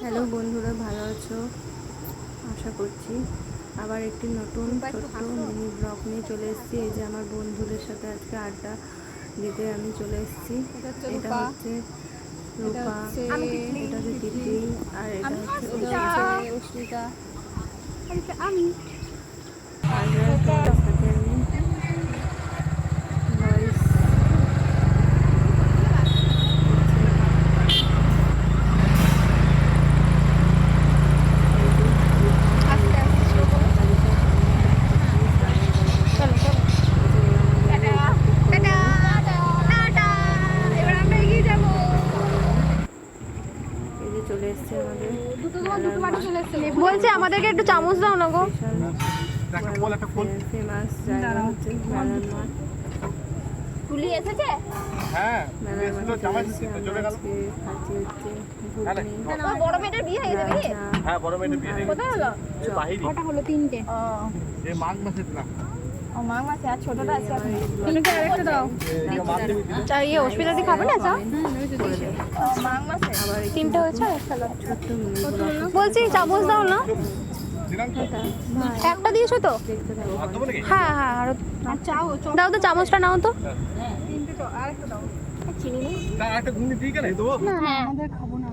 Hello বন্ধুরা, ভালো আছো আশা করছি। আবার একটি নতুন ছোট্ট মিনি ব্লগ নিয়ে চলে এসেছি। এই যে আমার বন্ধুদের সাথে আজকে আড্ডা দিতে আমি চলে এসেছি। এটা হচ্ছে রূপা, এটা হচ্ছে তিতলি, আর এটা হচ্ছে অস্মিতা। আমি সাথে আমি ভয়েস চলে এসছে আমাদের। বলছে আমাদেরকে একটু চামচ দাও না গো। ফেমাস জায়গা হচ্ছে মেলার মাঠ। তুলি এসেছে? হ্যাঁ, মেলার মাঠে চলে এসছে। আমরা আজকে খাচ্ছি হচ্ছে ঘুগনি, বড় মেয়েটার বিয়ে হয়ে যাবে। হ্যাঁ বড় মেয়েটা বিয়ে হয়ে গেছে। কোথায় হলো? বাহিরে। কটা হলো? 3টে। এই মাঘ মাসের না। ও মাং মাছে আর ছোটটা আছে। তুমি কি আরেকটা দাও? চাই অস্মিতা দি খাবে না চা? মাং মাছে আবার 3টে হয়েছে একটা দাও। ছোট্ট মিনি ব্লগ বলছি চামচ দাও না। একটা দিয়েছো তো? দেখতে থাকো। হ্যাঁ হ্যাঁ আরো দাও তো, চামচটা নাও তো। চিনি নেই? না একটা ঘুগনি দিয়ে গেলে দেবো। হ্যাঁ আমাদের খাবো না,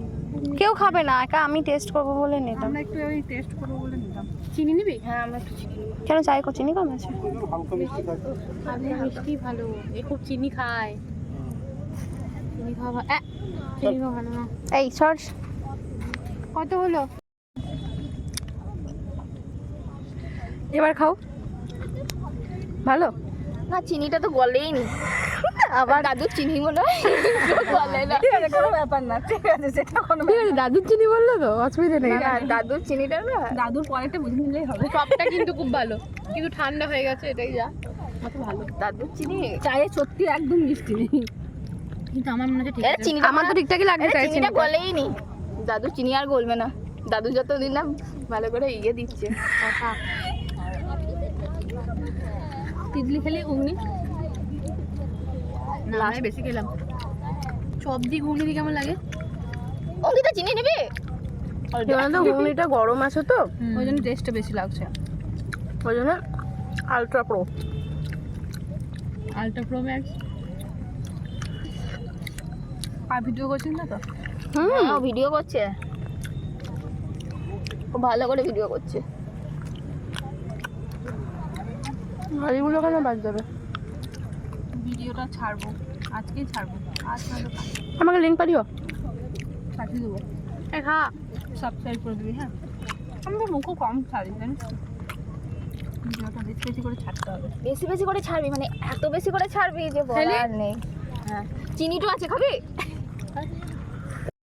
কেউ খাবে না, একা আমি টেস্ট করবো বলে নিলাম। আমরা একটু ওই টেস্ট করবো বলে নিলাম। চিনি নিবি? হ্যাঁ আমরা একটু চিনি নেব। কেন চাই কো চিনি কম আছে? হালকা মিষ্টি থাকে। আমি মিষ্টি ভালো, এ খুব চিনি খায়। চিনি খাওয়া চিনি খাওয়া ভালো না। এই সর্স কত হলো? এবার খাও। ভালো না, চিনিটা তো গলেই নি। আবার দাদুর চিনি মনে হয় গলে না। কোনো ব্যাপার না, ঠিক আছে সেটা কোনো ব্যাপার না। দাদুর চিনি বললো তো অসুবিধা নেই। না, দাদুর চিনিটা না, দাদুর পরেরটা বুঝে নিলেই হবে। সবটা কিন্তু খুব ভালো, কিন্তু ঠান্ডা হয়ে গেছে, এটাই যা। কত ভালো দাদুর চিনি। চায়ে সত্যি একদম মিষ্টি নেই, কিন্তু আমার মনে হচ্ছে ঠিক এর আছে। চিনিটা আমার তো ঠিকঠাকই লাগবে চাই চিনিটা গলেই নি। দাদুর চিনি আর গলবে না। দাদু যতদিন না ভালো করে ইয়ে দিচ্ছে। তিতলি খেলে ঘুগনি না, আমি বেশি খেলাম। চপ দিয়ে ঘুগনি দিয়ে কেমন লাগে? অঙ্কিতা চিনি নেবে? তো ঘুগনিটা গরম আছে তো, ওই জন্য টেস্টটা বেশি লাগছে। ওই জন্য ultra pro. Ultra pro max. আর ভিডিও করছিস না তো? হ্যাঁ, ও ভিডিও করছে, খুব ভালো করে ভিডিও করছে। হাড়িগুলো কেন বাদ যাবে? ভিডিওটা ছাড়বো, আজকেই ছাড়বো। আজ না তো আমাকে লিঙ্ক পাঠিও। পাঠিয়ে দেবো। হ্যাঁ, সাবস্ক্রাইব করে দিবি। হ্যাঁ, আমি তো মুখও কম ছাড়ি, জানিস তো। ভিডিওটা বেশি বেশি করে ছাড়তে হবে। বেশি বেশি করে ছাড়বি, মানে এত বেশি করে ছাড়বি যে খেলি? বলার নেই। হ্যাঁ, চিনিটা আছে, খাবি?